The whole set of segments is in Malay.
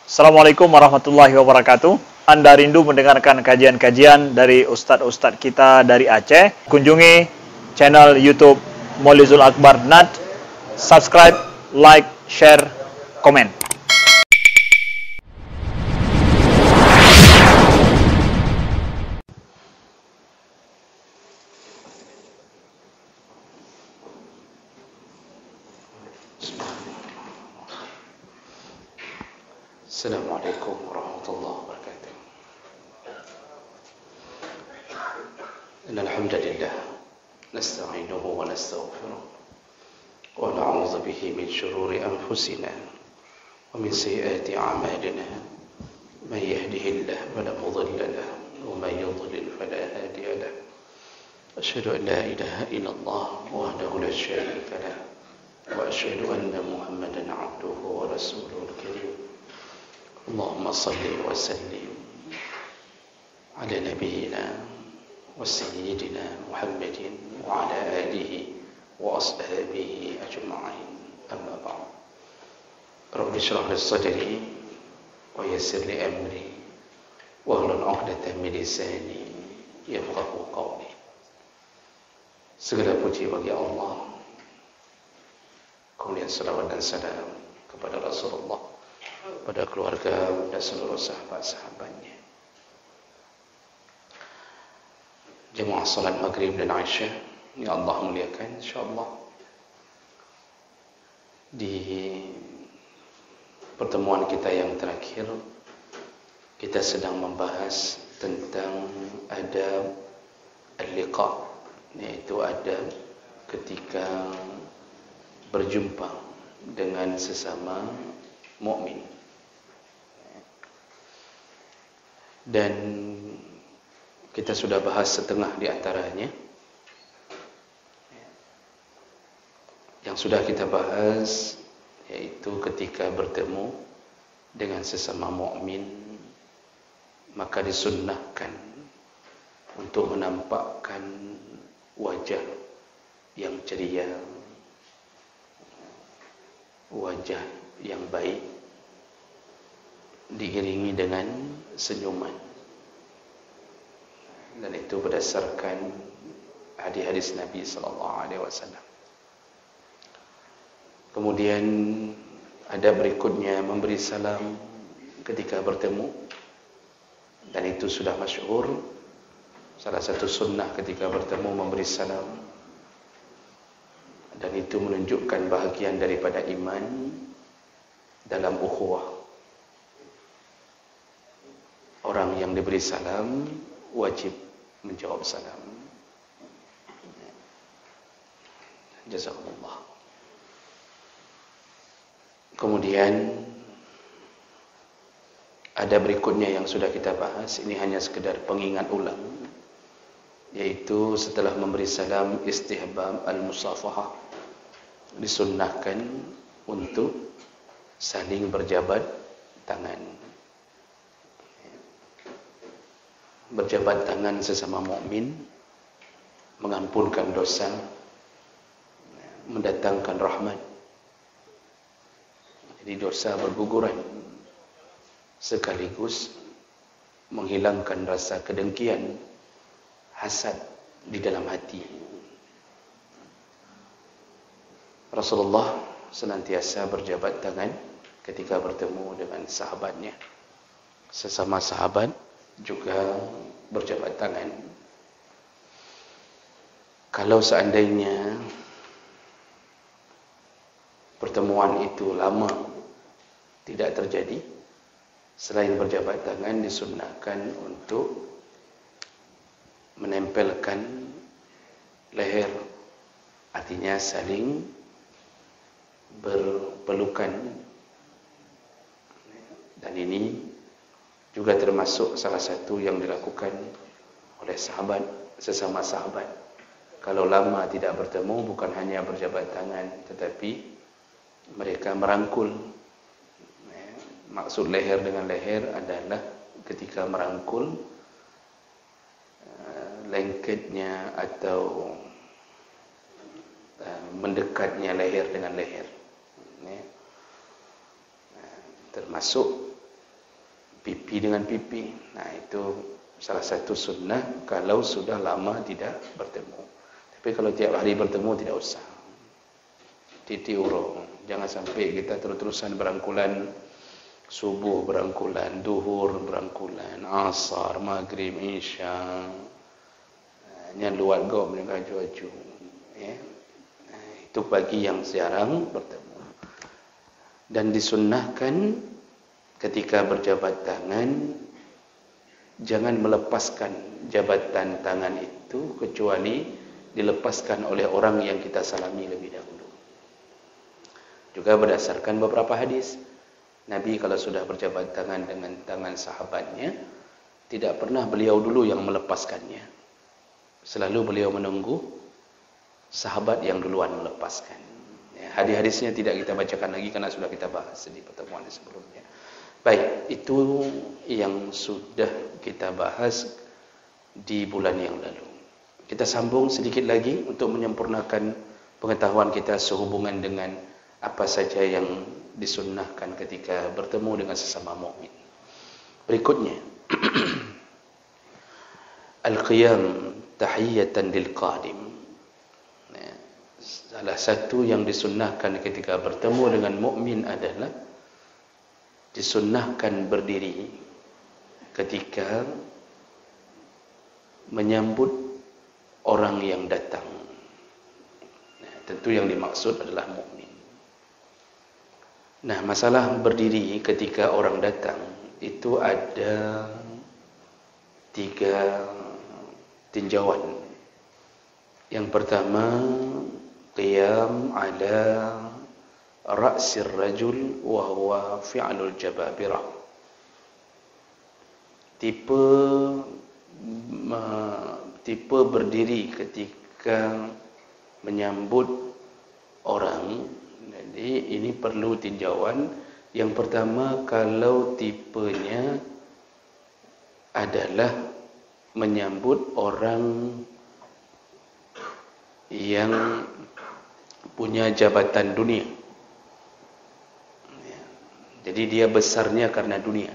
Assalamualaikum warahmatullahi wabarakatuh. Anda rindu mendengarkan kajian-kajian dari ustadz-ustadz kita dari Aceh? Kunjungi channel YouTube Maulizul Akbar NAD. Subscribe, like, share, komen. Assalamualaikum warahmatullahi wabarakatuh. Innal hamdalillah nasta'inuhu wa nastaghfiruh wa na'udzu bihi min shururi anfusina wa min sayyiati a'malina. Man yahdihillahu fala mudilla lahu wa man yudlil fala hadiya lahu. Asyhadu an la ilaha illallah wahdahu la syarika lahu wa asyhadu anna Muhammadan 'abduhu wa rasuluhul karim. Allahumma salli wa sallim ala nabiyyina wa sayyidina Muhammadin wa ala alihi wa ashabihi ajma'in. Amma ba'd. Rabbi shrah li sadri wa yassir li amri wa hlul 'uqdatam min lisani yafqahu qawli. Segala puji bagi Allah. Kemudian salawat dan salam kepada Rasulullah, pada keluarga dan seluruh sahabat-sahabatnya. Jemaah salat maghrib dan Aisyah yang Allah muliakan, insyaAllah di pertemuan kita yang terakhir kita sedang membahas tentang adab al-liqa, yaitu adab ketika berjumpa dengan sesama mukmin. Dan kita sudah bahas setengah di antaranya. Yang sudah kita bahas yaitu ketika bertemu dengan sesama mukmin, maka disunnahkan untuk menampakkan wajah yang ceria, wajah yang baik, diiringi dengan senyuman. Dan itu berdasarkan hadis-hadis Nabi SAW. Kemudian ada berikutnya memberi salam ketika bertemu, dan itu sudah masyhur. Salah satu sunnah ketika bertemu memberi salam, dan itu menunjukkan bahagian daripada iman dalam ukhuwah. Orang yang diberi salam wajib menjawab salam. Jazakumullah. Kemudian ada berikutnya yang sudah kita bahas. Ini hanya sekedar pengingat ulang, yaitu setelah memberi salam istihbab al-musafahah, disunnahkan untuk saling berjabat tangan. Berjabat tangan sesama mukmin mengampunkan dosa, mendatangkan rahmat. Jadi dosa berguguran, sekaligus menghilangkan rasa kedengkian, hasad di dalam hati. Rasulullah senantiasa berjabat tangan ketika bertemu dengan sahabatnya. Sesama sahabat juga berjabat tangan. Kalau seandainya pertemuan itu lama tidak terjadi, selain berjabat tangan disunnahkan untuk menempelkan leher, artinya saling berpelukan. Dan ini juga termasuk salah satu yang dilakukan oleh sahabat, sesama sahabat. Kalau lama tidak bertemu, bukan hanya berjabat tangan, tetapi mereka merangkul. Maksud leher dengan leher adalah ketika merangkul lengketnya atau mendekatnya leher dengan leher. Termasuk pipi dengan pipi. Nah, itu salah satu sunnah kalau sudah lama tidak bertemu. Tapi kalau tiap hari bertemu tidak usah. Titi urung. Jangan sampai kita terus-terusan berangkulan, subuh berangkulan, duhur berangkulan, asar, maghrib, isya. Nya luat gop dengan kaju-kaju. Ya. Itu bagi yang jarang bertemu. Dan disunnahkan ketika berjabat tangan, jangan melepaskan jabatan tangan itu kecuali dilepaskan oleh orang yang kita salami lebih dahulu. Juga berdasarkan beberapa hadis, Nabi kalau sudah berjabat tangan dengan tangan sahabatnya, tidak pernah beliau dulu yang melepaskannya. Selalu beliau menunggu sahabat yang duluan melepaskan. Ya, hadis-hadisnya tidak kita bacakan lagi karena sudah kita bahas di pertemuan sebelumnya. Baik, itu yang sudah kita bahas di bulan yang lalu. Kita sambung sedikit lagi untuk menyempurnakan pengetahuan kita sehubungan dengan apa saja yang disunnahkan ketika bertemu dengan sesama mukmin. Berikutnya, al-qiyam tahiyatan lil qadim. Salah satu yang disunnahkan ketika bertemu dengan mukmin adalah disunnahkan berdiri ketika menyambut orang yang datang. Tentu yang dimaksud adalah mukmin. Nah, masalah berdiri ketika orang datang itu ada 3 tinjauan. Yang pertama, qiyam ala ra'sir rajul wa huwa fi'lul jababirah. Tipe berdiri ketika menyambut orang. Jadi ini perlu tinjauan. Yang pertama, kalau tipenya adalah menyambut orang yang punya jabatan dunia. Jadi dia besarnya karena dunia,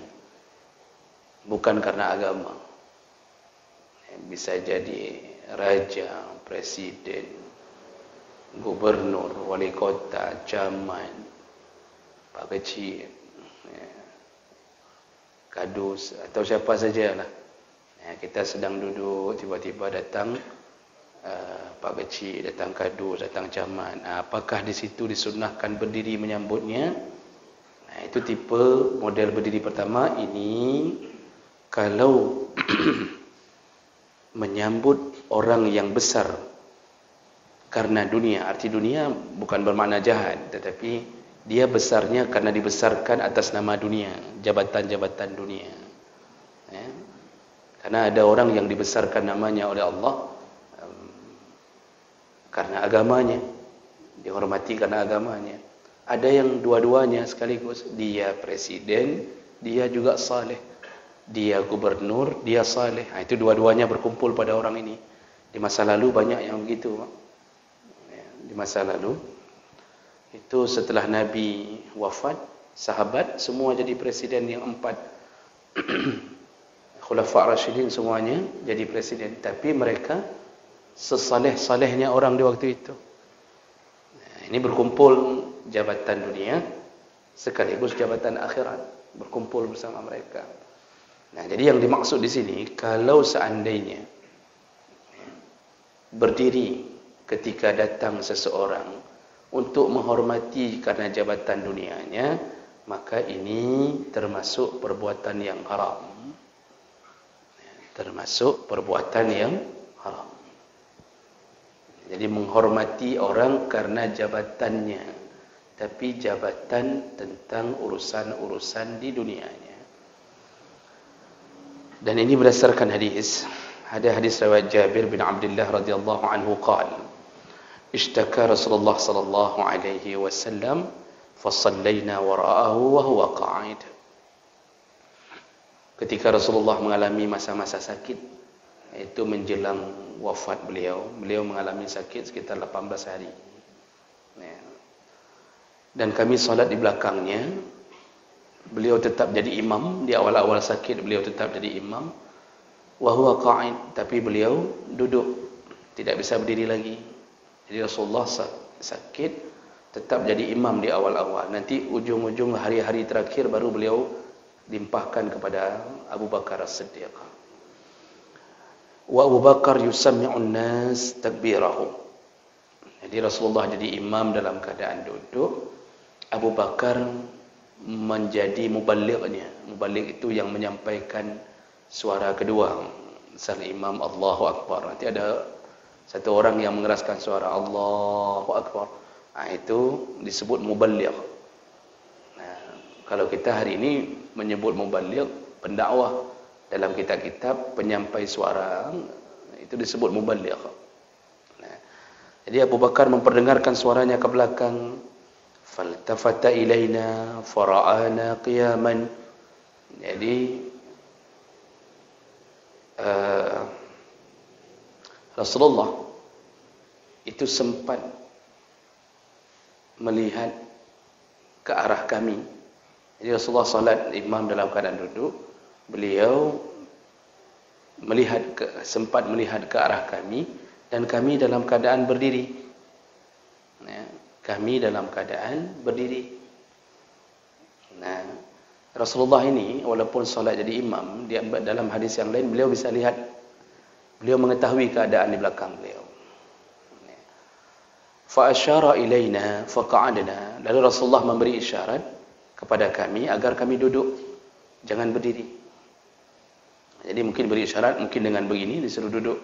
bukan karena agama. Bisa jadi raja, presiden, gubernur, wali kota, camat, pak kecil, kadus, atau siapa sajalah. Kita sedang duduk, tiba-tiba datang pak kecil, datang kadus, datang camat. Apakah di situ disunnahkan berdiri menyambutnya? Itu tipe model berdiri pertama. Ini kalau menyambut orang yang besar karena dunia. Arti dunia bukan bermakna jahat, tetapi dia besarnya karena dibesarkan atas nama dunia, jabatan-jabatan dunia. Karena ada orang yang dibesarkan namanya oleh Allah karena agamanya, dihormati karena agamanya. Ada yang dua-duanya sekaligus, dia presiden, dia juga saleh, dia gubernur, dia saleh. Itu dua-duanya berkumpul pada orang ini. Di masa lalu banyak yang begitu. Di masa lalu itu setelah Nabi wafat, sahabat semua jadi presiden yang 4. Khulafa' Rasyidin semuanya jadi presiden, tapi mereka sesaleh-salehnya orang di waktu itu. Ini berkumpul jabatan dunia sekaligus jabatan akhirat, berkumpul bersama mereka. Nah, jadi yang dimaksud di sini, kalau seandainya berdiri ketika datang seseorang untuk menghormati karena jabatan dunianya, maka ini termasuk perbuatan yang haram. Termasuk perbuatan yang haram. Jadi menghormati orang karena jabatannya, tapi jabatan tentang urusan-urusan di dunianya. Dan ini berdasarkan hadis. Ada hadis riwayat Jabir bin Abdullah radhiyallahu anhu qala, ishtaka Rasulullah sallallahu alaihi wasallam fa shallaina wara'ahu wa huwa qa'id. Ketika Rasulullah mengalami masa-masa sakit, itu menjelang wafat beliau mengalami sakit sekitar 18 hari. Dan kami salat di belakangnya, beliau tetap jadi imam. Di awal-awal sakit beliau tetap jadi imam. Wa huwa qa'id, tapi beliau duduk, tidak bisa berdiri lagi. Jadi Rasulullah sakit tetap jadi imam di awal-awal. Nanti ujung-ujung hari-hari terakhir baru beliau limpahkan kepada Abu Bakar As-Siddiq. Wa Abu Bakar yusammi'un nas takbirahu. Jadi Rasulullah jadi imam dalam keadaan duduk. Abu Bakar menjadi muballighnya. Muballigh itu yang menyampaikan suara kedua. Sang imam Allahu Akbar. Nanti ada satu orang yang mengeraskan suara Allahu Akbar. Itu disebut muballigh. Nah, kalau kita hari ini menyebut muballigh, pendakwah, dalam kitab-kitab penyampai suara, itu disebut muballigh. Nah, jadi Abu Bakar memperdengarkan suaranya ke belakang. Faltafata ilaina fara'ana qiyaman. Jadi Rasulullah itu sempat melihat ke arah kami. Jadi Rasulullah salat imam dalam keadaan duduk, beliau sempat melihat ke arah kami, dan kami dalam keadaan berdiri. Nah, kami dalam keadaan berdiri. Nah, Rasulullah ini walaupun salat jadi imam, dia dalam hadis yang lain beliau bisa lihat, beliau mengetahui keadaan di belakang beliau. Fa asyara ilaina faqa'adna. Lalu Rasulullah memberi isyarat kepada kami agar kami duduk, jangan berdiri. Jadi mungkin beri isyarat, mungkin dengan begini disuruh duduk.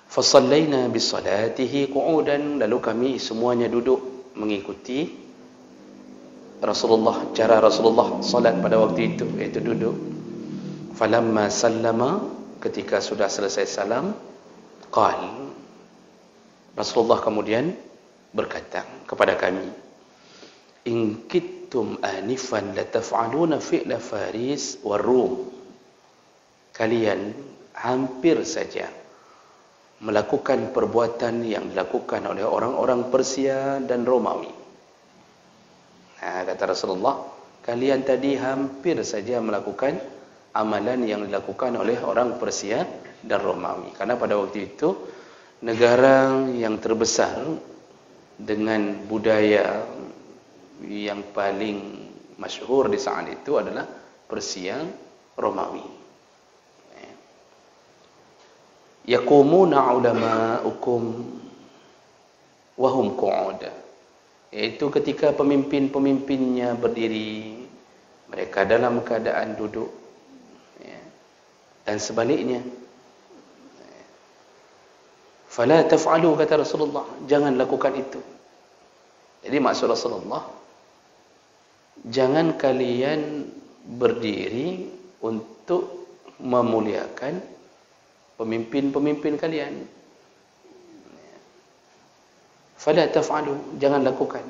Fa shallaina bi salatihi qu'udan. Lalu kami semuanya duduk mengikuti Rasulullah, cara Rasulullah salat pada waktu itu, iaitu duduk. Falamma sallama, ketika sudah selesai salam, qal, Rasulullah kemudian berkata kepada kami, in kittum anifan lataf'aluna fi'la Faris war Rum. Kalian hampir saja melakukan perbuatan yang dilakukan oleh orang-orang Persia dan Romawi. Nah, kata Rasulullah, kalian tadi hampir saja melakukan amalan yang dilakukan oleh orang Persia dan Romawi. Karena pada waktu itu negara yang terbesar dengan budaya yang paling masyhur di saat itu adalah Persia Romawi. Yaqumuna ulama'ukum wa hum qu'ud. Yaitu ketika pemimpin-pemimpinnya berdiri, mereka dalam keadaan duduk, dan sebaliknya. Fala taf'alu, kata Rasulullah, jangan lakukan itu. Jadi maksud Rasulullah, jangan kalian berdiri untuk memuliakan pemimpin-pemimpin kalian. Fala taf'alu, jangan lakukan.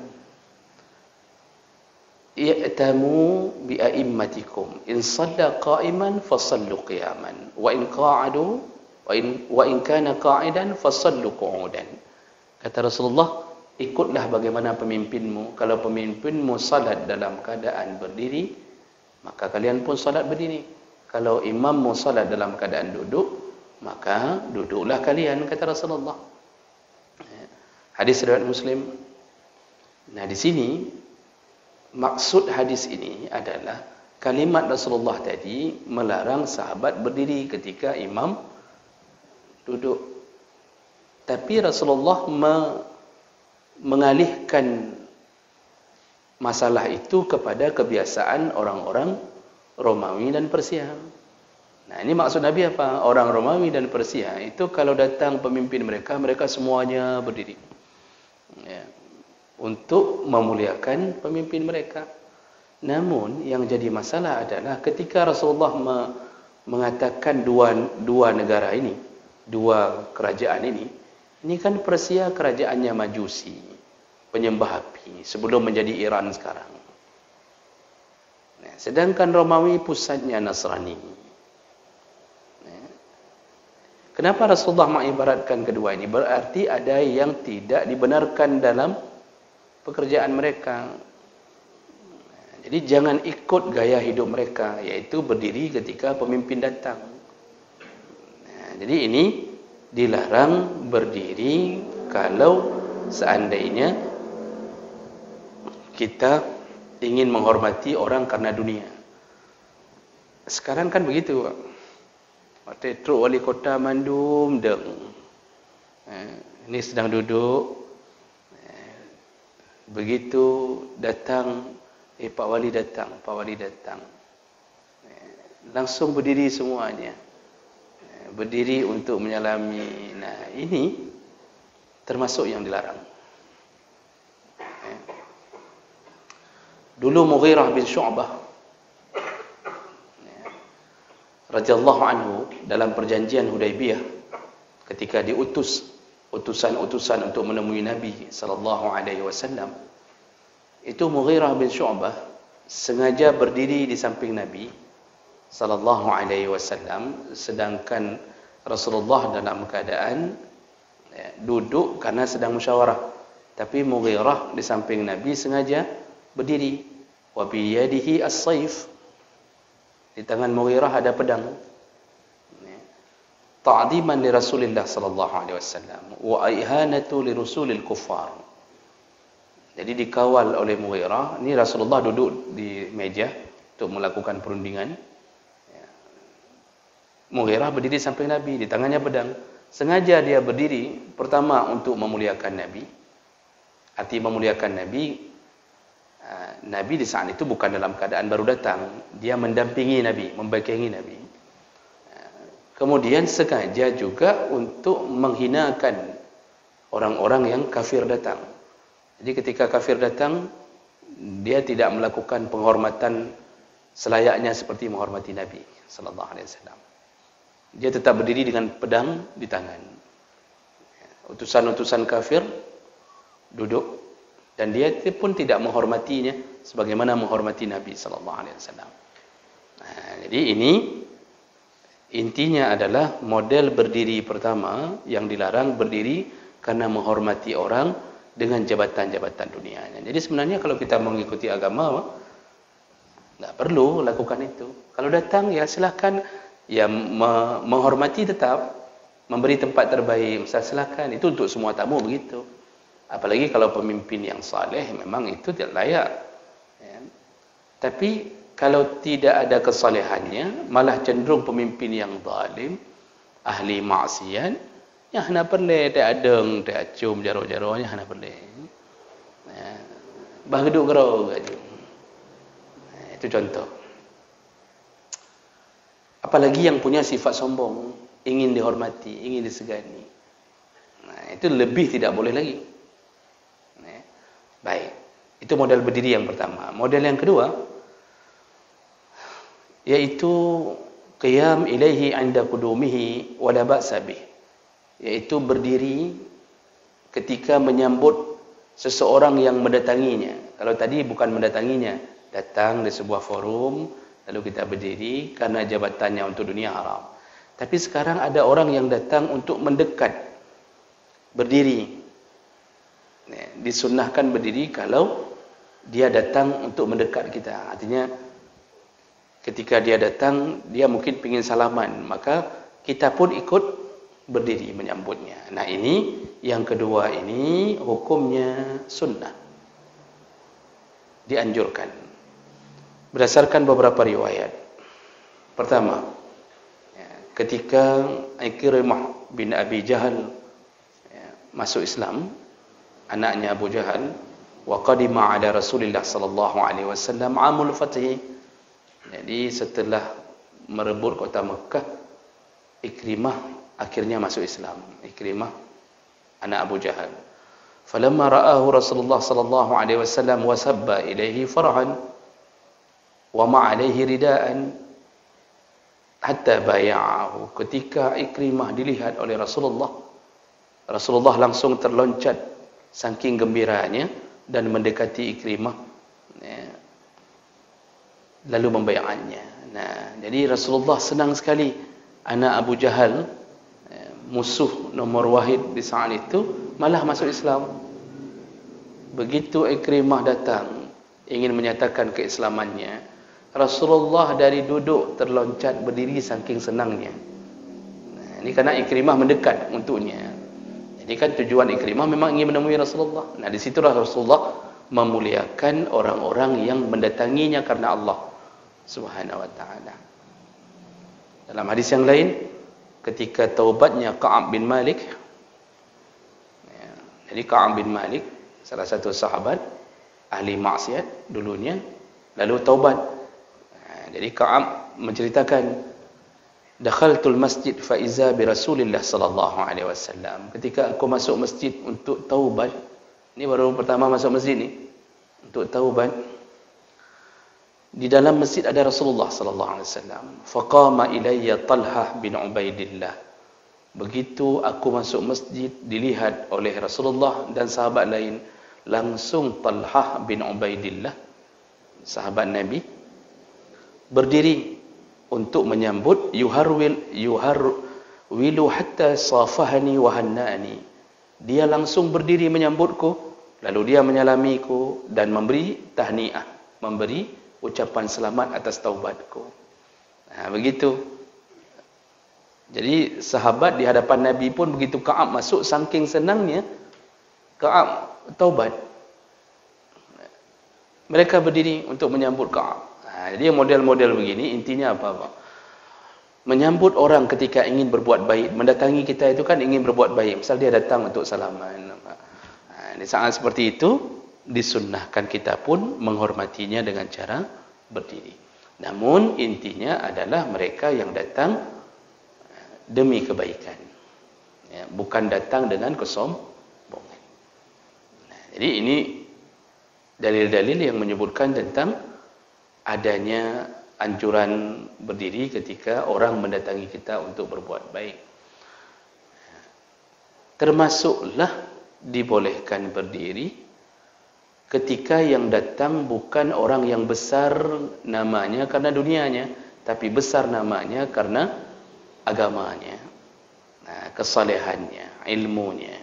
I'tamu bi a'immatikum, in shalla qa'iman fasallu qiyaman, wa in qa'adu wa in kana qa'idan fasallu qu'udan. Kata Rasulullah, ikutlah bagaimana pemimpinmu. Kalau pemimpinmu salat dalam keadaan berdiri, maka kalian pun salat berdiri. Kalau imammu salat dalam keadaan duduk, maka duduklah kalian, kata Rasulullah. Hadis riwayat Muslim. Nah, di sini maksud hadis ini adalah kalimat Rasulullah tadi melarang sahabat berdiri ketika imam duduk. Tapi Rasulullah mengalihkan masalah itu kepada kebiasaan orang-orang Romawi dan Persia. Nah, ini maksud Nabi apa? Orang Romawi dan Persia itu kalau datang pemimpin mereka, mereka semuanya berdiri. Ya, untuk memuliakan pemimpin mereka. Namun yang jadi masalah adalah ketika Rasulullah mengatakan dua negara ini, dua kerajaan ini kan Persia kerajaannya Majusi, penyembah api, sebelum menjadi Iran sekarang. Nah, sedangkan Romawi pusatnya Nasrani. Kenapa Rasulullah mengibaratkan kedua ini? Berarti ada yang tidak dibenarkan dalam pekerjaan mereka. Jadi Jadi jangan ikut gaya hidup mereka, yaitu berdiri ketika pemimpin datang. Jadi ini dilarang berdiri kalau seandainya kita ingin menghormati orang karena dunia. Sekarang kan begitu, Pak. Waktu Truk Wali Kota Mandum deng. Ini sedang duduk. Begitu datang, Pak Wali datang, Pak Wali datang. Langsung berdiri semuanya. Berdiri untuk menyalami. Nah, ini termasuk yang dilarang. Dulu Mughirah bin Syu'bah radhiyallahu anhu dalam perjanjian Hudaybiyah ketika diutus utusan-utusan untuk menemui Nabi sallallahu alaihi wasallam, itu Mughirah bin Syu'bah sengaja berdiri di samping Nabi sallallahu alaihi wasallam, sedangkan Rasulullah dalam keadaan duduk karena sedang musyawarah. Tapi Mughirah di samping Nabi sengaja berdiri. Wa bi yadihi as-sayf, di tangan Mughirah ada pedang. Ta'ziman li Rasulillah sallallahu alaihi wasallam wa ihanatu li rusulil kuffar. Jadi dikawal oleh Mughirah. Ini Rasulullah duduk di meja untuk melakukan perundingan. Mughirah berdiri samping Nabi, di tangannya pedang. Sengaja dia berdiri pertama untuk memuliakan Nabi. Arti memuliakan Nabi, Nabi di saat itu bukan dalam keadaan baru datang, dia mendampingi Nabi, membackingi Nabi. Kemudian sengaja juga untuk menghinakan orang-orang yang kafir datang. Jadi ketika kafir datang, dia tidak melakukan penghormatan selayaknya seperti menghormati Nabi sallallahu alaihi wasallam. Dia tetap berdiri dengan pedang di tangan. Utusan-utusan kafir duduk, dan dia pun tidak menghormatinya sebagaimana menghormati Nabi sallallahu alaihi wasallam. Jadi ini intinya adalah model berdiri pertama yang dilarang, berdiri karena menghormati orang dengan jabatan-jabatan dunianya. Jadi sebenarnya kalau kita mengikuti agama, tidak perlu lakukan itu. Kalau datang ya silakan, ya menghormati tetap, memberi tempat terbaik, silakan. Itu untuk semua tamu begitu. Apalagi kalau pemimpin yang saleh, memang itu tidak layak. Ya. Tapi kalau tidak ada kesalehannya, malah cenderung pemimpin yang zalim, ahli maksiat, ya hana perle tak adeng, tak cium jaro-jaronya hana perle. Ya. Bahgeduk gerau gaju. Itu contoh. Apalagi yang punya sifat sombong, ingin dihormati, ingin disegani. Nah, itu lebih tidak boleh lagi. Nah, baik. Itu model berdiri yang pertama. Model yang kedua, yaitu qiyam ilaihi 'inda qudumihi wa la ba'sa bih. Yaitu berdiri ketika menyambut seseorang yang mendatanginya. Kalau tadi bukan mendatanginya, datang di sebuah forum, lalu kita berdiri karena jabatannya untuk dunia haram. Tapi sekarang ada orang yang datang untuk mendekat, berdiri. Disunnahkan berdiri kalau dia datang untuk mendekat kita. Artinya ketika dia datang, dia mungkin ingin salaman, maka kita pun ikut berdiri menyambutnya. Nah ini yang kedua, ini hukumnya sunnah, dianjurkan berdasarkan beberapa riwayat. Pertama, ketika Ikrimah bin Abi Jahal masuk Islam, anaknya Abu Jahal, wa qadima ala Rasulillah sallallahu alaihi wasallam amul fathi. Jadi setelah merebut kota Mekah, Ikrimah akhirnya masuk Islam. Ikrimah anak Abu Jahal. Falamma ra'ahu Rasulullah sallallahu alaihi wasallam wasabba ilaihi farhan wa ma alaihi ridaan hatta bay'ahu. Ketika Ikrimah dilihat oleh Rasulullah, Rasulullah langsung terloncat saking gembiranya dan mendekati Ikrimah, lalu membayarnya. Nah, jadi Rasulullah senang sekali anak Abu Jahal, musuh nomor wahid di saat itu, malah masuk Islam. Begitu Ikrimah datang, ingin menyatakan keislamannya, Rasulullah dari duduk terloncat berdiri saking senangnya. Ini karena Ikrimah mendekat untuknya. Jadi kan tujuan Ikrimah memang ingin menemui Rasulullah. Nah, di situlah Rasulullah memuliakan orang-orang yang mendatanginya karena Allah Subhanahu wa taala. Dalam hadis yang lain, ketika taubatnya Ka'ab bin Malik, jadi Ka'ab bin Malik salah satu sahabat ahli maksiat dulunya, lalu taubat. Jadi Ka'ab menceritakan, dakhaltul masjid fa iza bi Rasulillah sallallahu alaihi wasallam. Ketika aku masuk masjid untuk taubat, ini baru pertama masuk masjid ni untuk taubat, di dalam masjid ada Rasulullah sallallahu alaihi wasallam. Faqama ilayya Talhah bin Ubaidillah. Begitu aku masuk masjid, dilihat oleh Rasulullah dan sahabat lain, langsung Talhah bin Ubaidillah, sahabat Nabi, berdiri untuk menyambut, yuharwilu hatta safahani wa hannani. Dia langsung berdiri menyambutku, lalu dia menyalamiku dan memberi tahniah, memberi ucapan selamat atas taubatku. Nah, begitu. Jadi sahabat di hadapan Nabi pun begitu Ka'ab masuk, saking senangnya Ka'ab taubat, mereka berdiri untuk menyambut Ka'ab. Jadi model-model begini intinya apa? Menyambut orang ketika ingin berbuat baik. Mendatangi kita itu kan ingin berbuat baik. Misal dia datang untuk salaman. Di saat seperti itu disunnahkan kita pun menghormatinya dengan cara berdiri. Namun intinya adalah mereka yang datang demi kebaikan, bukan datang dengan kesombongan. Jadi ini dalil-dalil yang menyebutkan tentang adanya anjuran berdiri ketika orang mendatangi kita untuk berbuat baik. Termasuklah dibolehkan berdiri ketika yang datang bukan orang yang besar namanya karena dunianya, tapi besar namanya karena agamanya, kesalehannya, ilmunya.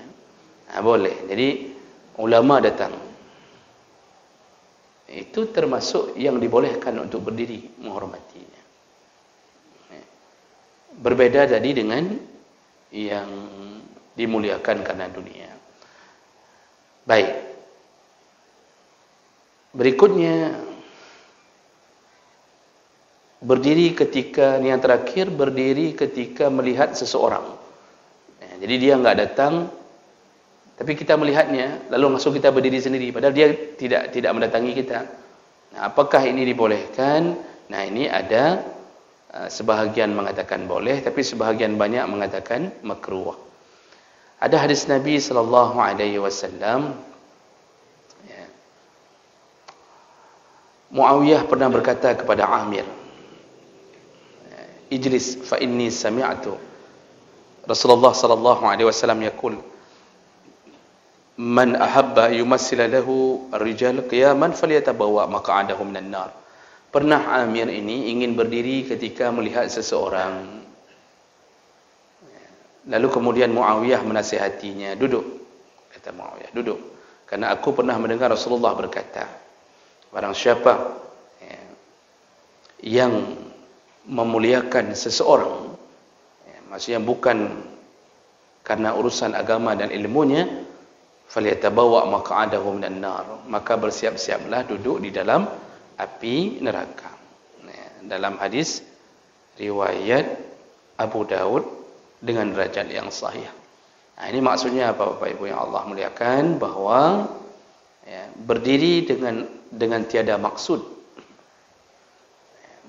Boleh. Jadi ulama datang, itu termasuk yang dibolehkan untuk berdiri menghormatinya. Berbeda tadi dengan yang dimuliakan karena dunia. Baik. Berikutnya, berdiri ketika, yang terakhir, berdiri ketika melihat seseorang. Jadi dia enggak datang, tapi kita melihatnya, lalu langsung kita berdiri sendiri, padahal dia tidak mendatangi kita. Nah, apakah ini dibolehkan? Nah, ini ada sebahagian mengatakan boleh, tapi sebahagian banyak mengatakan makruh. Ada hadis Nabi sallallahu alaihi wasallam, Muawiyah pernah berkata kepada Amir, "Ijlis fa inni sami'tu Rasulullah sallallahu alaihi wasallam yaqul, man ahabba yumassila lahu ar-rijal qiyaman falyatabawa maq'adahu minan nar." Pernah Amir ini ingin berdiri ketika melihat seseorang. Lalu kemudian Muawiyah menasihatinya, "Duduk." Kata Muawiyah, "Duduk. Karena aku pernah mendengar Rasulullah berkata, barang siapa yang memuliakan seseorang, maksudnya bukan karena urusan agama dan ilmunya, falyatabawa maq'adahu minan nar, maka bersiap-siaplah duduk di dalam api neraka. Dalam hadis riwayat Abu Daud dengan derajat yang sahih. Ini maksudnya apa, Bapak Ibu yang Allah muliakan, bahwa berdiri dengan tiada maksud.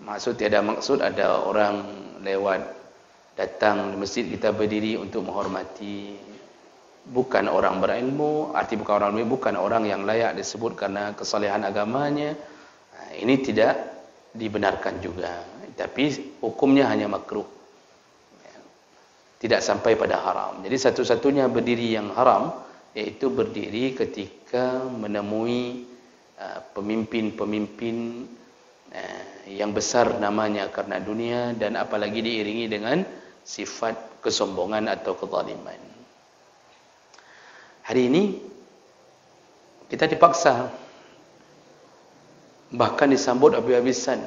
Maksud tiada maksud, ada orang lewat datang di masjid, kita berdiri untuk menghormati, bukan orang berilmu, arti bukan orang berilmu, bukan orang yang layak disebut karena kesalehan agamanya. Ini tidak dibenarkan juga, tapi hukumnya hanya makruh, tidak sampai pada haram. Jadi satu-satunya berdiri yang haram yaitu berdiri ketika menemui pemimpin-pemimpin yang besar namanya karena dunia, dan apalagi diiringi dengan sifat kesombongan atau kezaliman. Hari ini kita dipaksa bahkan disambut habis-habisan.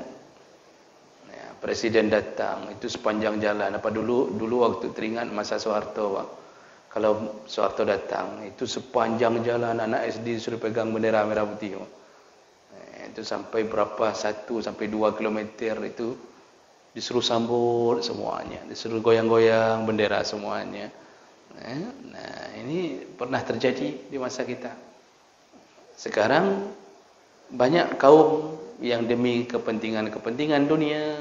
Ya, presiden datang, itu sepanjang jalan. Apa dulu waktu teringat masa Soeharto, Pak. Kalau Soeharto datang, itu sepanjang jalan anak SD suruh pegang bendera merah putih. Itu sampai berapa, 1 sampai 2 kilometer itu disuruh sambut semuanya, disuruh goyang-goyang bendera semuanya. Nah, ini pernah terjadi di masa kita. Sekarang banyak kaum yang demi kepentingan dunia,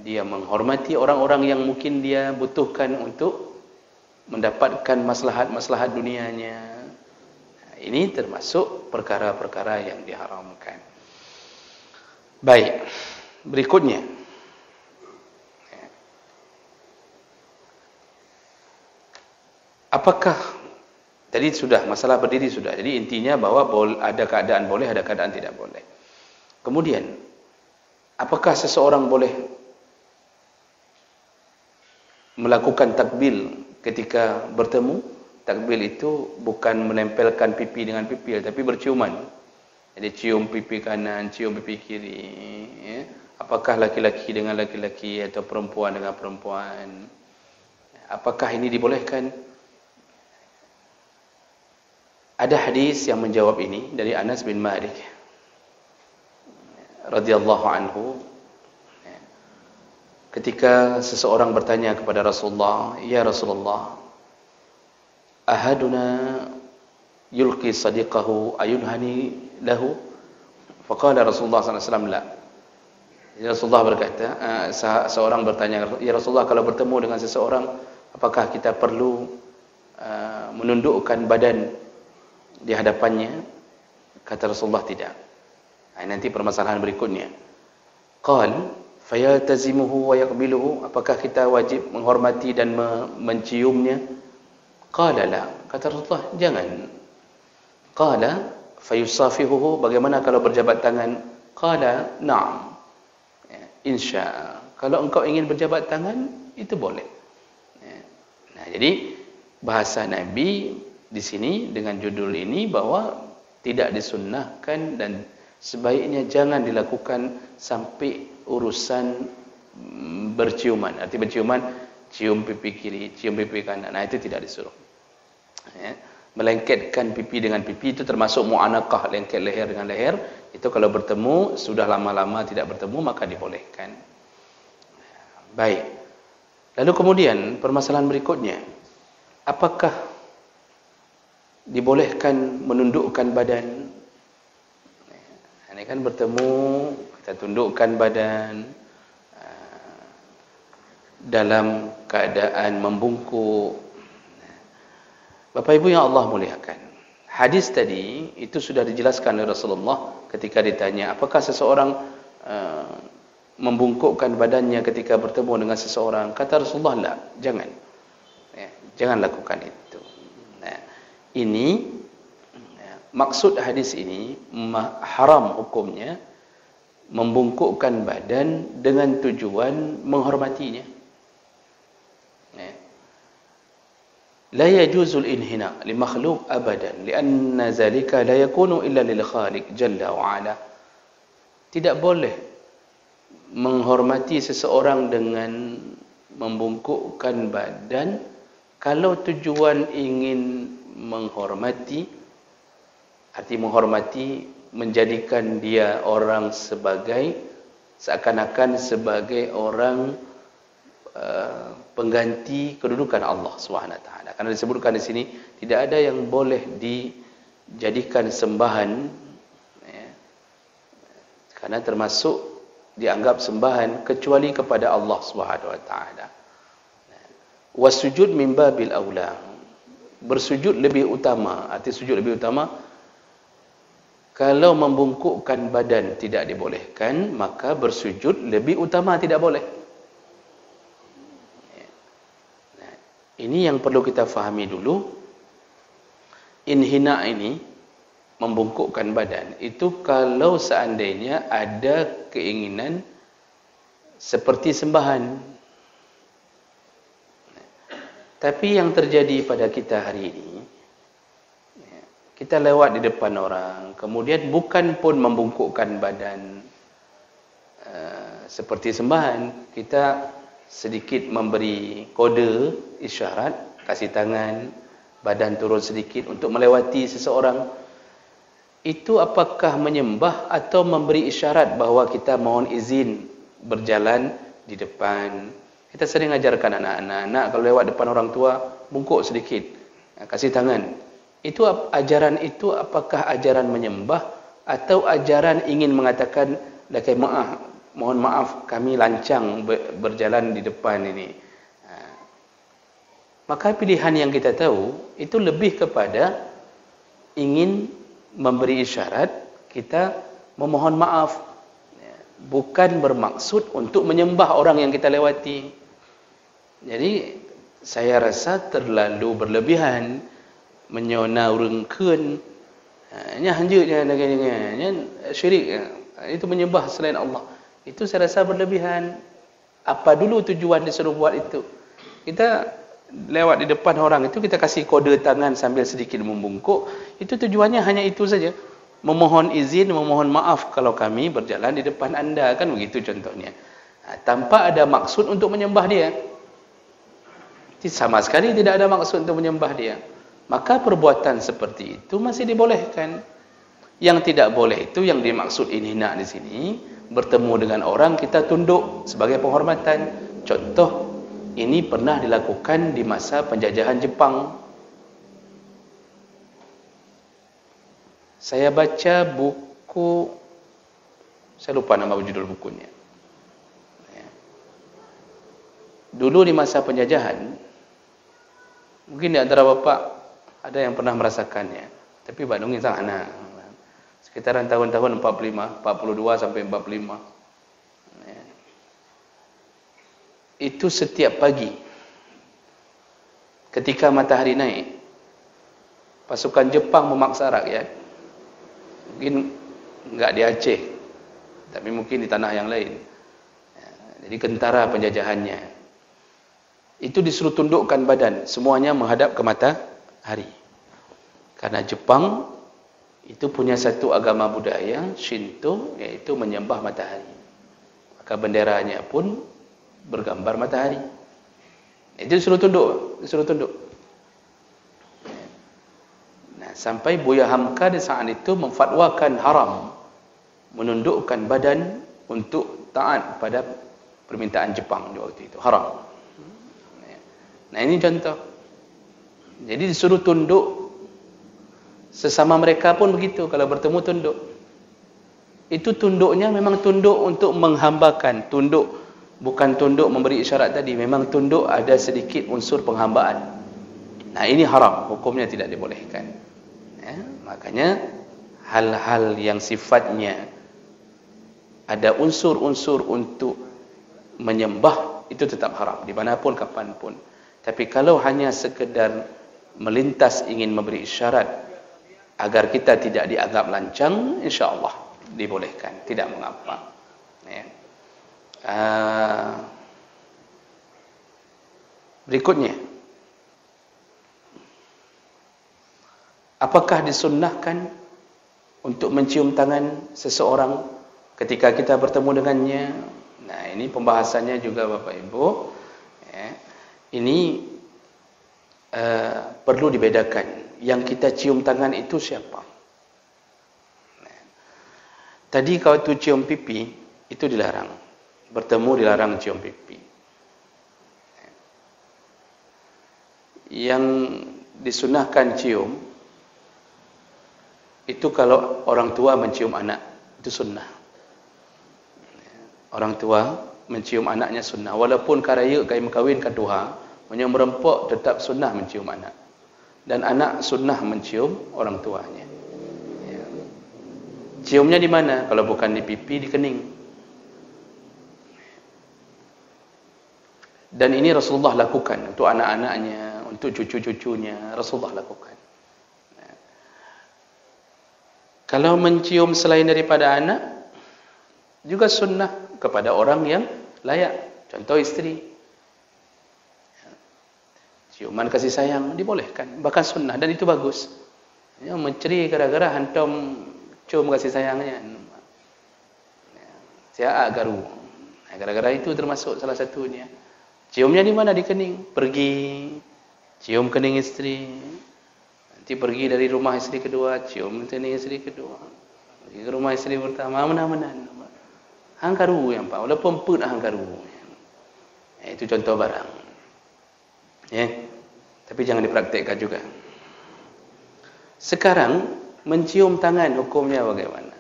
dia menghormati orang-orang yang mungkin dia butuhkan untuk mendapatkan maslahat-maslahat dunianya. Ini termasuk perkara-perkara yang diharamkan. Baik, berikutnya. Apakah, jadi sudah, masalah berdiri sudah. Jadi intinya bahwa ada keadaan boleh, ada keadaan tidak boleh. Kemudian, apakah seseorang boleh melakukan takbil ketika bertemu? Takbil itu bukan menempelkan pipi dengan pipi, tapi berciuman. Jadi cium pipi kanan, cium pipi kiri. Ya. Apakah laki-laki dengan laki-laki atau perempuan dengan perempuan? Apakah ini dibolehkan? Ada hadis yang menjawab ini dari Anas bin Malik radhiyallahu anhu. Ketika seseorang bertanya kepada Rasulullah, "Ya Rasulullah, ahaduna yulqi sadiqahu ayunhani lahu?" Faqala Rasulullah sallallahu alaihi wasallam, "La." Rasulullah berkata, seorang bertanya, "Ya Rasulullah, kalau bertemu dengan seseorang, apakah kita perlu menundukkan badan di hadapannya?" Kata Rasulullah, tidak. Nanti permasalahan berikutnya. Qal fayaltazimuhu wa yaqbiluhu, apakah kita wajib menghormati dan menciumnya? Qala la, kata Rasulullah, jangan. Qala fayusafihuhu, bagaimana kalau berjabat tangan? Qala na'am, insya, kalau engkau ingin berjabat tangan itu boleh. Nah, jadi bahasa Nabi di sini dengan judul ini bahwa tidak disunnahkan dan sebaiknya jangan dilakukan sampai urusan berciuman. Arti berciuman, cium pipi kiri, cium pipi kanan. Nah, itu tidak disuruh. Melengketkan pipi dengan pipi itu termasuk mu'anaqah, lengket leher dengan leher. Itu kalau bertemu, sudah lama-lama tidak bertemu, maka dibolehkan. Baik. Lalu kemudian permasalahan berikutnya, apakah dibolehkan menundukkan badan? Ini kan bertemu, kita tundukkan badan dalam keadaan membungkuk. Bapak Ibu yang Allah muliakan, hadis tadi itu sudah dijelaskan oleh Rasulullah ketika ditanya, apakah seseorang membungkukkan badannya ketika bertemu dengan seseorang? Kata Rasulullah, la, jangan. Jangan lakukan itu. Nah, ini maksud hadis ini haram hukumnya membungkukkan badan dengan tujuan menghormatinya. La yajuzul inhina li makhluq abadan lianna zalika la yakunu illa lil khaliq jalla wa ala. Tidak boleh menghormati seseorang dengan membungkukkan badan kalau tujuan ingin menghormati, arti menghormati menjadikan dia orang sebagai seakan-akan sebagai orang pengganti kedudukan Allah Subhanahu wa taala. Karena disebutkan di sini tidak ada yang boleh dijadikan sembahan, ya, karena termasuk dianggap sembahan kecuali kepada Allah Subhanahu wa taala. Wasujud min babil aula, bersujud lebih utama. Arti sujud lebih utama, kalau membungkukkan badan tidak dibolehkan, maka bersujud lebih utama tidak boleh. Ini yang perlu kita fahami dulu. Inhina ini, membungkukkan badan, itu kalau seandainya ada keinginan seperti sembahan. Tapi yang terjadi pada kita hari ini, kita lewat di depan orang, kemudian bukan pun membungkukkan badan seperti sembahan, kita sedikit memberi kode isyarat, kasih tangan, badan turun sedikit untuk melewati seseorang, itu apakah menyembah atau memberi isyarat bahawa kita mohon izin berjalan di depan? Kita sering ajarkan anak-anak kalau lewat depan orang tua, bungkuk sedikit, kasih tangan. Itu ajaran itu apakah ajaran menyembah atau ajaran ingin mengatakan maaf, mohon maaf kami lancang berjalan di depan ini. Maka pilihan yang kita tahu itu lebih kepada ingin memberi isyarat kita memohon maaf, bukan bermaksud untuk menyembah orang yang kita lewati. Jadi saya rasa terlalu berlebihan menyona urengkeun nya hanjutnya syirik, itu menyembah selain Allah. Itu saya rasa berlebihan. Apa dulu tujuan disuruh buat itu? Kita lewat di depan orang itu, kita kasih kode tangan sambil sedikit membungkuk, itu tujuannya hanya itu saja. Memohon izin, memohon maaf kalau kami berjalan di depan anda, kan begitu contohnya. Tanpa ada maksud untuk menyembah dia. Sama sekali tidak ada maksud untuk menyembah dia. Maka perbuatan seperti itu masih dibolehkan. Yang tidak boleh itu yang dimaksud inhina di sini, bertemu dengan orang kita tunduk sebagai penghormatan. Contoh, ini pernah dilakukan di masa penjajahan Jepang. Saya baca buku, saya lupa nama judul bukunya. Dulu di masa penjajahan, mungkin di antara bapak ada yang pernah merasakannya, tapi Bandung ini sangat anak. Sekitaran tahun-tahun 42 sampai 45. Itu setiap pagi ketika matahari naik, pasukan Jepang memaksa rakyat, mungkin enggak di Aceh, tapi mungkin di tanah yang lain, jadi tentara penjajahannya, itu disuruh tundukkan badan, semuanya menghadap ke matahari. Karena Jepang itu punya satu agama budaya Shinto, yaitu menyembah matahari. Maka benderanya pun bergambar matahari. Itu disuruh tunduk, Nah, sampai Buya Hamka di saat itu memfatwakan haram menundukkan badan untuk taat pada permintaan Jepang di waktu itu, haram. Nah, ini contoh. Jadi disuruh tunduk, sesama mereka pun begitu, kalau bertemu tunduk. Itu tunduknya memang tunduk untuk menghambakan, tunduk bukan tunduk memberi isyarat tadi, memang tunduk ada sedikit unsur penghambaan. Nah, ini haram, hukumnya tidak dibolehkan. Makanya hal-hal yang sifatnya ada unsur-unsur untuk menyembah itu tetap haram dimanapun kapanpun. Tapi kalau hanya sekedar melintas ingin memberi isyarat agar kita tidak dianggap lancang, insya-Allah dibolehkan, tidak mengapa. Berikutnya, apakah disunnahkan untuk mencium tangan seseorang ketika kita bertemu dengannya? Nah, ini pembahasannya juga Bapak Ibu. Ini perlu dibedakan. Yang kita cium tangan itu siapa? Tadi kalau itu cium pipi, itu dilarang. Bertemu dilarang cium pipi. Yang disunahkan cium, itu kalau orang tua mencium anak, itu sunnah. Orang tua mencium anaknya sunnah. Walaupun karaya kain kawin kaduha, menyum merempok tetap sunnah mencium anak. Dan anak sunnah mencium orang tuanya. Ciumnya di mana? Kalau bukan di pipi, di kening. Dan ini Rasulullah lakukan untuk anak-anaknya, untuk cucu-cucunya, Rasulullah lakukan. Kalau mencium selain daripada anak, juga sunnah kepada orang yang layak. Contoh istri. Ciuman kasih sayang dibolehkan, bahkan sunnah, dan itu bagus. Ya, menceri gara-gara hantam cium kasih sayangnya. Siap garu. Gara-gara itu termasuk salah satunya. Ciumnya di mana? Di kening. Pergi, cium kening istri. Nanti pergi dari rumah istri kedua, cium kening istri kedua. Pergi ke rumah istri pertama, mana-mana. Hangkaru yang pak, walaupun pun hangkaru. Itu contoh barang. Ya, tapi jangan dipraktikkan juga. Sekarang mencium tangan hukumnya bagaimana?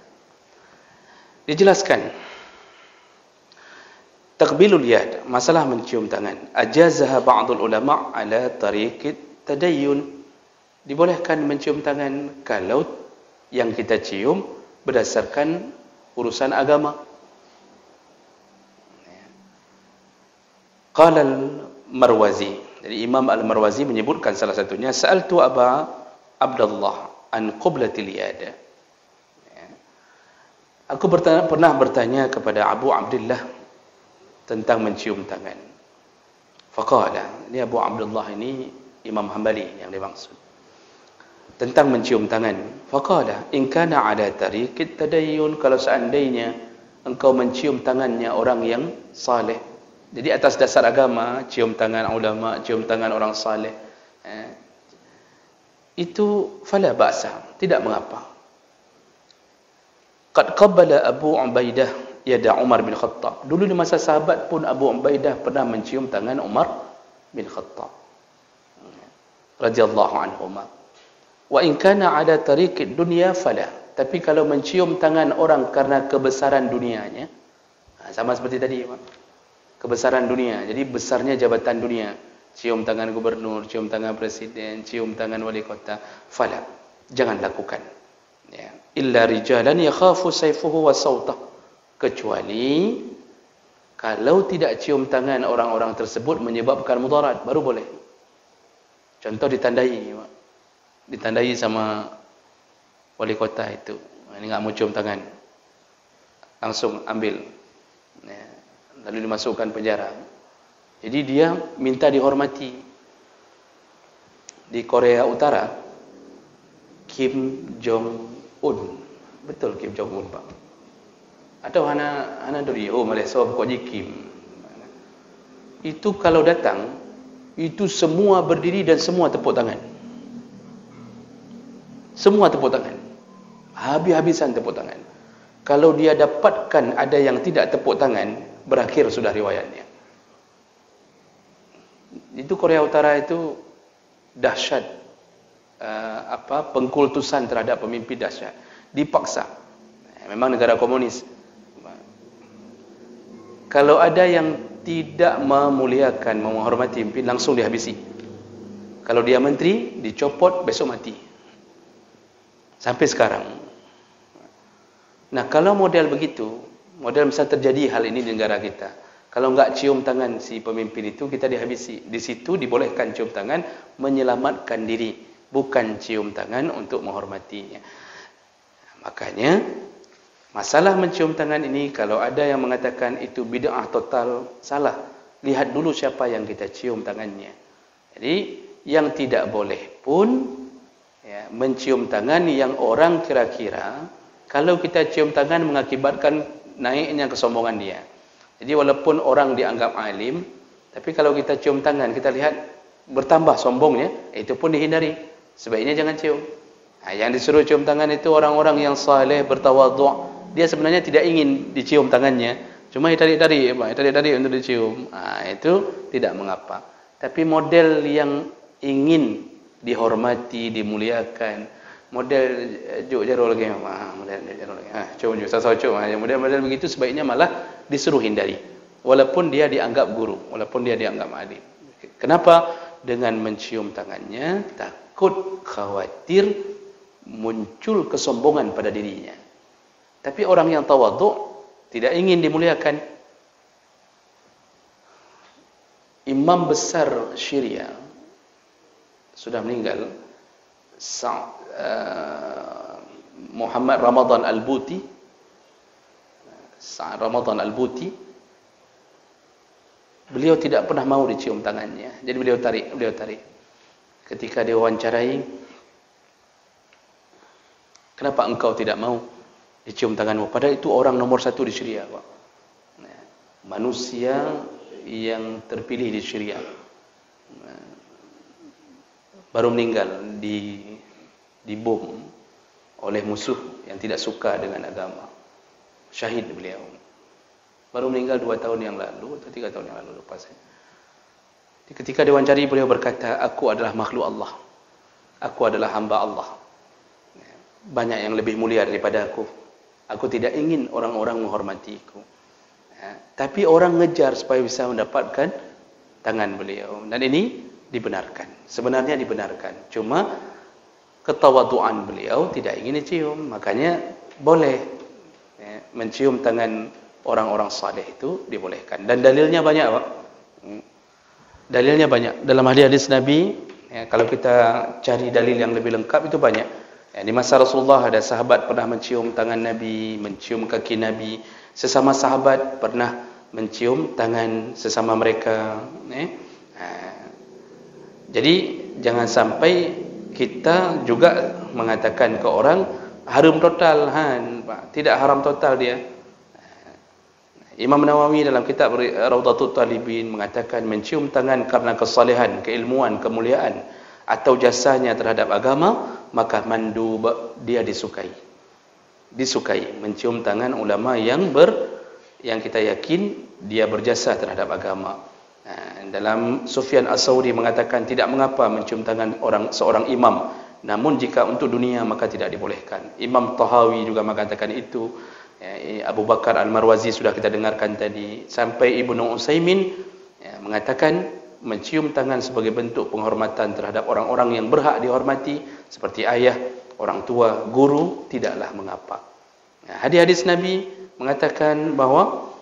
Dijelaskan. Taqbilul yad, masalah mencium tangan. Ajazaha ba'dul ulama' ala tariqit tadayyun. Dibolehkan mencium tangan kalau yang kita cium berdasarkan urusan agama. Qala al-Marwazi. Jadi Imam al-Marwazi menyebutkan salah satunya, sa'altu Aba Abdullah an qublatil yad. Aku pernah bertanya kepada Abu Abdullah tentang mencium tangan. Faqala, ini Abu Abdullah ini Imam Hanbali yang dimaksud. Tentang mencium tangan. Faqala, in kana ala tariqit tadayyun, kalau seandainya engkau mencium tangannya orang yang saleh. Jadi atas dasar agama, cium tangan ulama, cium tangan orang saleh. Itu fala ba'sa, tidak mengapa. Qad qabbala Abu Ubaidah yada Umar bin Khattab. Dulu di masa sahabat pun Abu Ubaidah pernah mencium tangan Umar bin Khattab radhiyallahu anhuma. Wa in kana ala tariqid dunya fala. Tapi kalau mencium tangan orang karena kebesaran dunianya, sama seperti tadi, Pak. Kebesaran dunia. Jadi besarnya jabatan dunia. Cium tangan gubernur, cium tangan presiden, cium tangan wali kota, fala. Jangan lakukan. Ya. Illa rijalan yakhafu sayfuhu wa sawtah. Kecuali kalau tidak cium tangan orang-orang tersebut menyebabkan mudarat, baru boleh. Contoh ditandai, ditandai sama wali kota itu, ini enggak mau cium tangan, langsung ambil, ya, lalu dimasukkan penjara. Jadi dia minta dihormati. Di Korea Utara, Kim Jong Un, betul Kim Jong Un, Pak. Atau hana dari Malaysia pokoknya Kim. Itu kalau datang, itu semua berdiri dan semua tepuk tangan. Semua tepuk tangan. Habis-habisan tepuk tangan. Kalau dia dapatkan ada yang tidak tepuk tangan, berakhir sudah riwayatnya. Itu Korea Utara itu dahsyat, pengkultusan terhadap pemimpin dahsyat. Dipaksa. Memang negara komunis. Kalau ada yang tidak memuliakan, menghormati pemimpin, langsung dihabisi. Kalau dia menteri, dicopot, besok mati. Sampai sekarang. Nah, kalau model begitu, model misalnya terjadi hal ini di negara kita, kalau enggak cium tangan si pemimpin itu, kita dihabisi. Di situ dibolehkan cium tangan, menyelamatkan diri. Bukan cium tangan untuk menghormatinya. Makanya, masalah mencium tangan ini, kalau ada yang mengatakan itu bid'ah total, salah. Lihat dulu siapa yang kita cium tangannya. Jadi, yang tidak boleh pun ya, mencium tangan yang orang kira-kira, kalau kita cium tangan mengakibatkan naiknya kesombongan dia. Jadi, walaupun orang dianggap alim, tapi kalau kita cium tangan, kita lihat bertambah sombongnya, itu pun dihindari. Sebaiknya jangan cium. Nah, yang disuruh cium tangan itu orang-orang yang saleh, bertawadhu'. Dia sebenarnya tidak ingin dicium tangannya, cuma tarik-tarik untuk dicium. Itu tidak mengapa. Tapi model yang ingin dihormati, dimuliakan, model juk jarul lagi, model jarul lagi. Cuma sosok model begitu sebaiknya malah disuruh hindari. Walaupun dia dianggap guru, walaupun dia dianggap alim. Kenapa? Dengan mencium tangannya takut khawatir muncul kesombongan pada dirinya. Tapi orang yang tawadhu' tidak ingin dimuliakan. Imam besar Syria sudah meninggal, Muhammad Ramadan Al-Buti. Ramadan Al-Buti, beliau tidak pernah mau dicium tangannya. Jadi beliau tarik. Ketika diwawancarai, Kenapa engkau tidak mau dicium tanganmu? Padahal itu orang nomor 1 di Syria, Pak. Manusia yang terpilih di Syria baru meninggal dibom oleh musuh yang tidak suka dengan agama. Syahid beliau. Baru meninggal 2 tahun yang lalu atau 3 tahun yang lalu, lupa saya. Ketika diwawancari, beliau berkata, aku adalah makhluk Allah. Aku adalah hamba Allah. Banyak yang lebih mulia daripada aku. Aku tidak ingin orang-orang menghormatiku. Tapi orang ngejar supaya bisa mendapatkan tangan beliau. Dan ini dibenarkan. Sebenarnya dibenarkan. Cuma ketawaduan beliau tidak ingin dicium. Makanya boleh mencium tangan orang-orang saleh itu dibolehkan. Dan dalilnya banyak, Pak. Dalilnya banyak. Dalam hadis Nabi, kalau kita cari dalil yang lebih lengkap itu banyak. Di masa Rasulullah ada sahabat pernah mencium tangan Nabi, mencium kaki Nabi. Sesama sahabat pernah mencium tangan sesama mereka. Jadi jangan sampai kita juga mengatakan ke orang haram total, tidak haram total dia. Imam Nawawi dalam kitab Rawdatul Talibin mengatakan mencium tangan karena kesalehan, keilmuan, kemuliaan atau jasanya terhadap agama, maka mandub, dia disukai. Disukai mencium tangan ulama yang kita yakin dia berjasa terhadap agama. Dalam Sufyan As-Sauri mengatakan tidak mengapa mencium tangan seorang imam, namun jika untuk dunia maka tidak dibolehkan. Imam Tahawi juga mengatakan itu. Abu Bakar Al-Marwazi sudah kita dengarkan tadi. Sampai Ibnu Utsaimin mengatakan mencium tangan sebagai bentuk penghormatan terhadap orang-orang yang berhak dihormati seperti ayah, orang tua, guru, tidaklah mengapa. Hadis-hadis Nabi mengatakan bahawa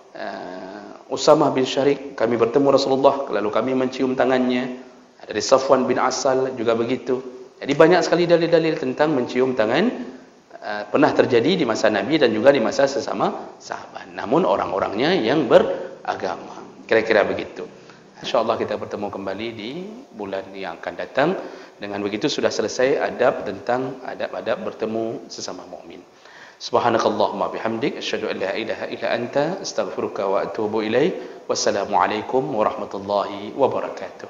Usamah bin Syarik, kami bertemu Rasulullah lalu kami mencium tangannya. Dari Safwan bin Asal juga begitu. Jadi banyak sekali dalil-dalil tentang mencium tangan pernah terjadi di masa Nabi dan juga di masa sesama sahabat. Namun orang-orangnya yang beragama. Kira-kira begitu. InsyaAllah kita bertemu kembali di bulan yang akan datang. Dengan begitu sudah selesai adab tentang adab-adab bertemu sesama mukmin. Subhanakallahumma bihamdik asyhadu an la ilaha illa anta astaghfiruka wa atubu ilaik. Wassalamualaikum warahmatullahi wabarakatuh.